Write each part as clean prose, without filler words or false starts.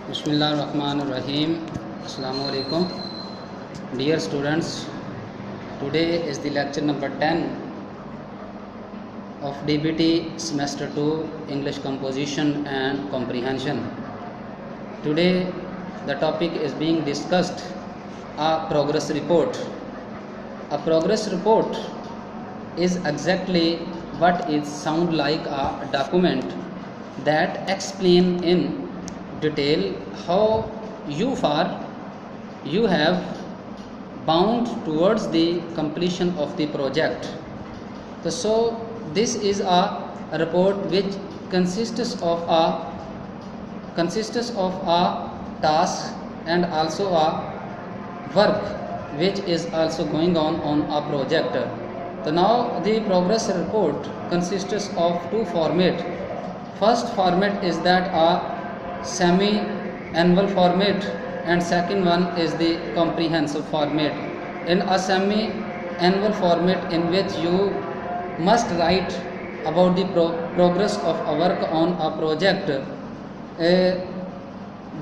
Bismillahirrahmanirrahim. Assalamu alaikum. Dear students, today is the lecture number 10 of DPT semester 2 English composition and comprehension. Today the topic is being discussed, a progress report. A progress report is exactly what it sound like, a document that explain in detail how you have bound towards the completion of the project. So this is a report which consists of a task and also a work which is also going on a project. So now the progress report consists of two formats. First format is that a semi-annual format, and second one is the comprehensive format. In a semi-annual format, in which you must write about the progress of a work on a project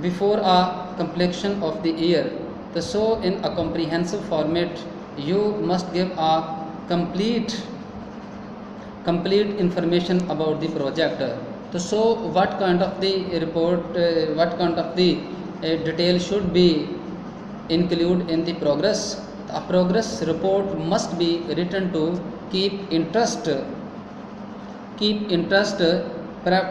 before a completion of the year. So in a comprehensive format, you must give a complete information about the project. So what kind of the report, what kind of the detail should be included in the progress? A progress report must be written to keep interest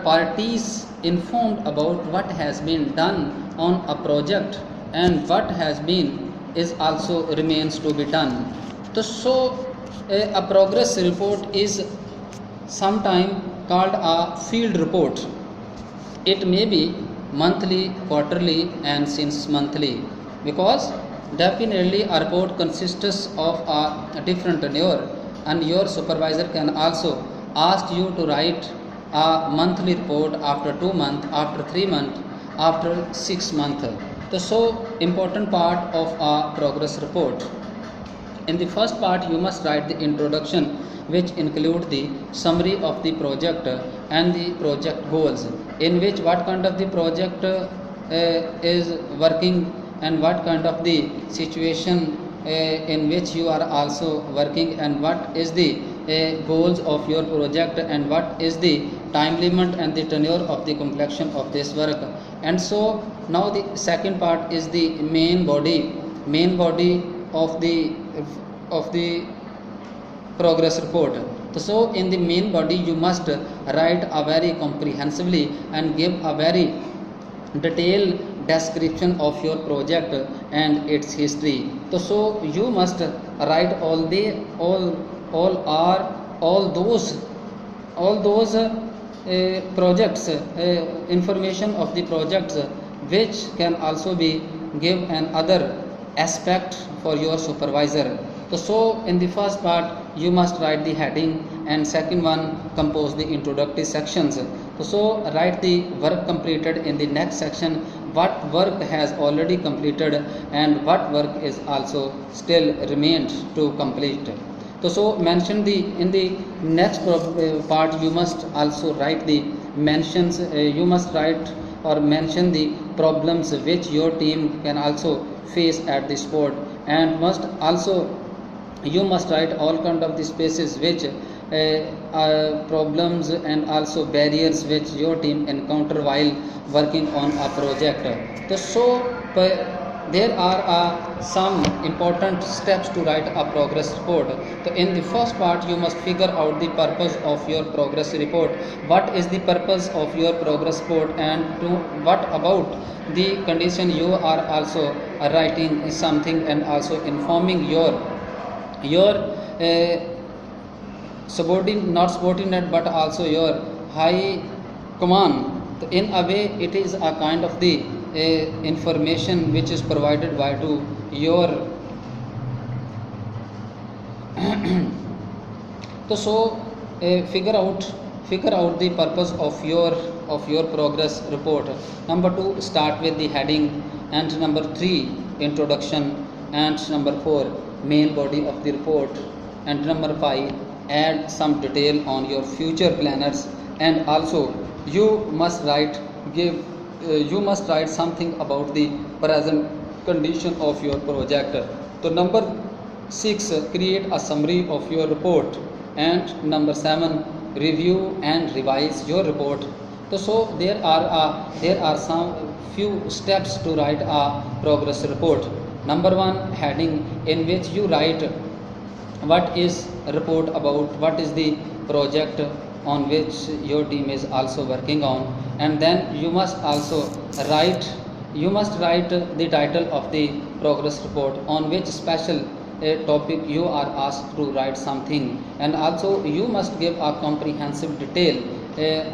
parties informed about what has been done on a project and what has been is also remains to be done. So a progress report is sometime called a field report. It may be monthly, quarterly, and since monthly, because definitely a report consists of a different tenure, and your supervisor can also ask you to write a monthly report after 2 months, after 3 months, after 6 months. So important part of a progress report. In the first part, you must write the introduction, which include the summary of the project and the project goals, in which what kind of the project is working and what kind of the situation in which you are also working, and what is the goals of your project, and what is the time limit and the tenure of the completion of this work. And so now the second part is the main body of the progress report. So in the main body, you must write a very comprehensively and give a very detailed description of your project and its history. So you must write all those projects, information of the projects, which can also be give another aspect for your supervisor. So in the first part, you must write the heading, and second one compose the introductory sections. So write the work completed in the next section, what work has already completed and what work is also still remained to complete. So mention in the next part, you must also write the mentions, you must write or mention the problems which your team can also face at the spot, and you must write all kind of the spaces which are problems and also barriers which your team encounter while working on a project. So there are some important steps to write a progress report. So in the first part, you must figure out the purpose of your progress report. What is the purpose of your progress report, and what about the condition you are also writing something and also informing your not subordinate but also your high command. In a way, it is a kind of the information which is provided by to your so figure out the purpose of your progress report. Number 2, start with the heading, and number 3, introduction, and number 4, main body of the report, and number 5, add some detail on your future planners, and also you must give you must write something about the present condition of your project. So number 6, create a summary of your report, and number 7, review and revise your report. So there are some few steps to write a progress report. Number 1, heading, in which you write what is report about, what is the project on which your team is also working on, and then you must also write the title of the progress report, on which special topic you are asked to write something, and also you must give a comprehensive detail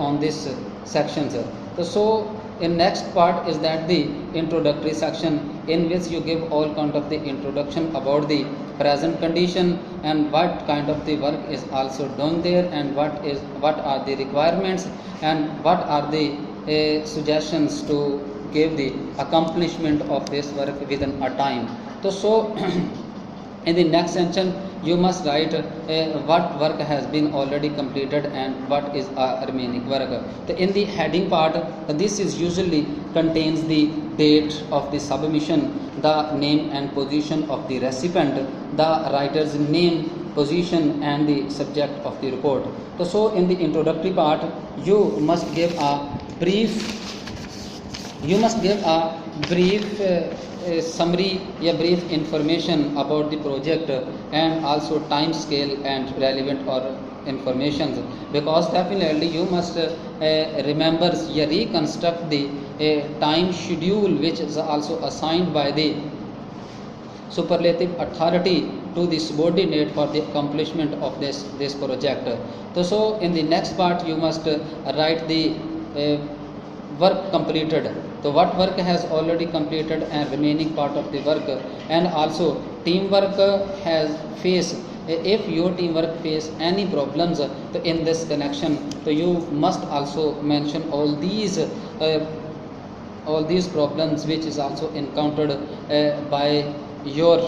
on this sections. So in next part is that the introductory section, in which you give all kind of the introduction about the present condition and what kind of the work is also done there, and what are the requirements, and what are the suggestions to give the accomplishment of this work within a time. So in the next section you must write what work has been already completed and what is a remaining work. In the heading part, this is usually contains the date of the submission, the name and position of the recipient, the writer's name, position, and the subject of the report. So in the introductory part you must give a brief summary, a brief information about the project, and also time scale and relevant or information, because definitely you must remember, reconstruct the time schedule which is also assigned by the superlative authority to the subordinate for the accomplishment of this project. So in the next part you must write the work completed. So what work has already completed and remaining part of the work, and also teamwork has faced, if your teamwork face any problems in this connection, so you must also mention all these problems which is also encountered by your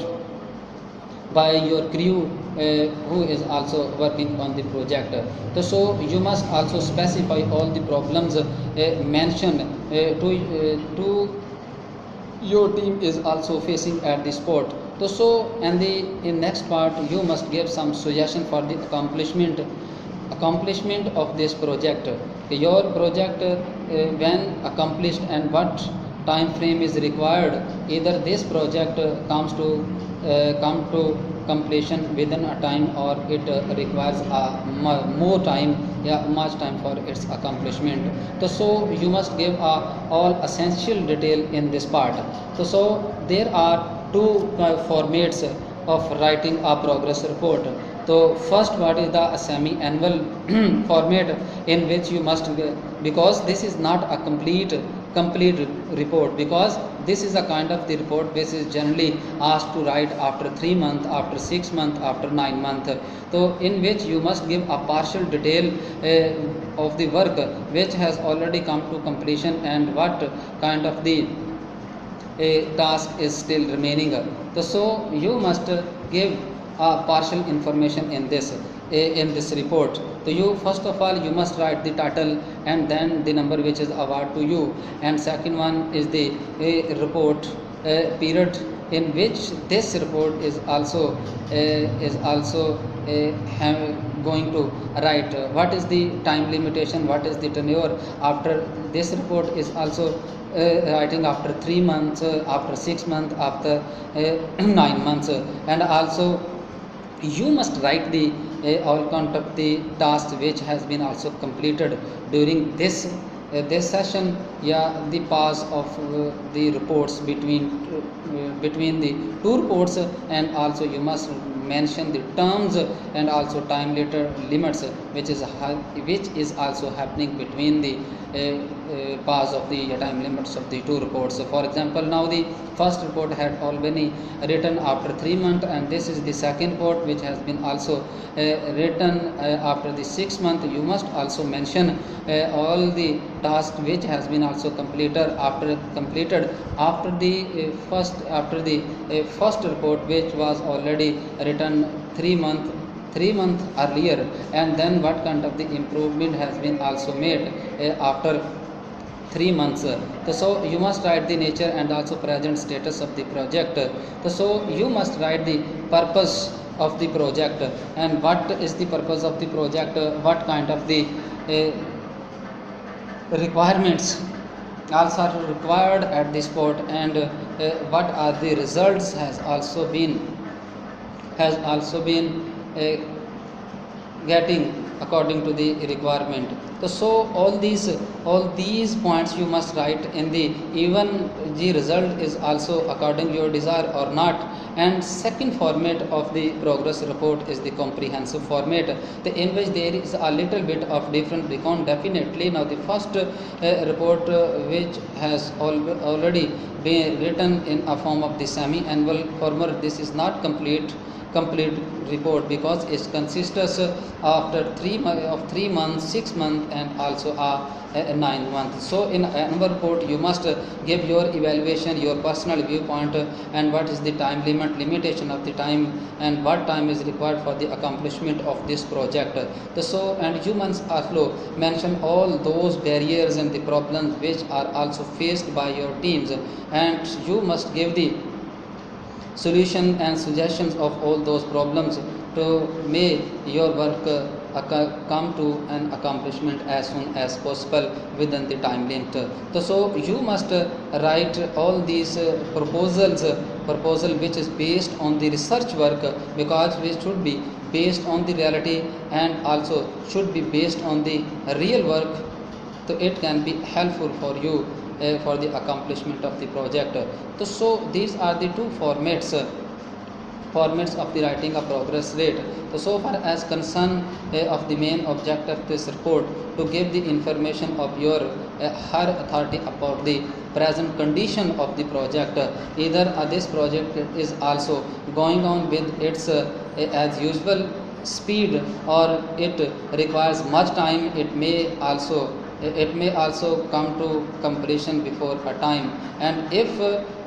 crew who is also working on the project. So you must also specify all the problems mentioned to your team is also facing at the spot. So and in next part you must give some suggestion for the accomplishment of this project. Your project when accomplished and what time frame is required, either this project come to completion within a time, or it requires more time, much time for its accomplishment. So you must give all essential detail in this part. So there are two formats of writing a progress report. So first, what is the semi-annual format, in which you must, because this is not a complete report, because this is a kind of the report which is generally asked to write after 3 months, after 6 months, after 9 months. So in which you must give a partial detail of the work which has already come to completion, and what kind of the task is still remaining. So you must give partial information in this report. So you first of all you must write the title, and then the number which is awarded to you, and second one is the report period in which this report is also going to write. What is the time limitation, what is the tenure after this report is also writing after 3 months, after 6 months, after 9 months, and also you must write the all count of the tasks which has been also completed during this session, the pass of the reports between the two reports, and also you must mention the terms and also time limits which is also happening between the pass of the time limits of the two reports. So for example, now the first report had already written after 3 months, and this is the second report which has been also written after the 6 months. You must also mention all the tasks which has been also completed after the first report which was already written 3 months earlier, and then what kind of the improvement has been also made after 3 months. So you must write the nature and also present status of the project. So you must write the purpose of the project, and what is the purpose of the project, what kind of the requirements also are required at this spot, and what are the results has also been uh, getting according to the requirement. So all these points you must write in the, even the result is also according your desire or not. And second format of the progress report is the comprehensive format, in which there is a little bit of different recon definitely. Now the first report which has already been written in a form of the semi-annual format, this is not complete report because it consists after 3 months, 6 months, and also a 9 months. So in annual report you must give your evaluation, your personal viewpoint, and what is the time limitation of the time, and what time is required for the accomplishment of this project. So, and you must also mention all those barriers and the problems which are also faced by your teams, and you must give the solution and suggestions of all those problems to make your work come to an accomplishment as soon as possible within the time limit. So you must write all these proposal which is based on the research work, because we should be based on the reality and also should be based on the real work. So it can be helpful for you for the accomplishment of the project. So these are the two formats of the writing a progress rate. So far as concern of the main object of this report, to give the information of your higher authority about the present condition of the project, either this project is also going on with its as usual speed, or it requires much time. It may also come to completion before a time, and if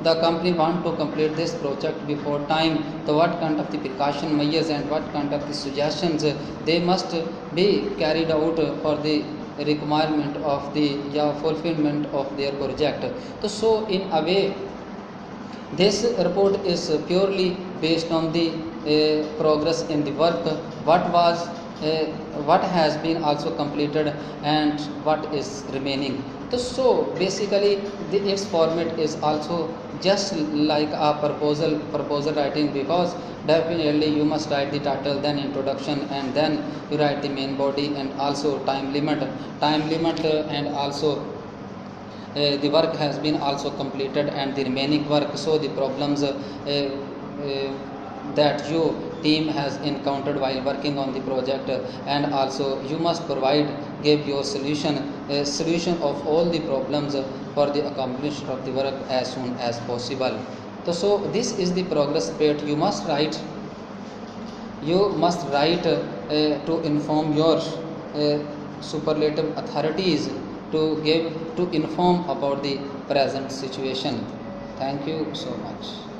the company want to complete this project before time, so what kind of the precaution measures and what kind of the suggestions they must be carried out for the requirement of the fulfillment of their project. So in a way, this report is purely based on the progress in the work, what has been also completed and what is remaining. So basically its format is also just like a proposal writing, because definitely you must write the title, then introduction, and then you write the main body, and also time limit, and also the work has been also completed and the remaining work. So the problems that your team has encountered while working on the project, and also you must give your solution of all the problems for the accomplishment of the work as soon as possible. So this is the progress report you must write. To inform your superlative authorities to inform about the present situation. Thank you so much.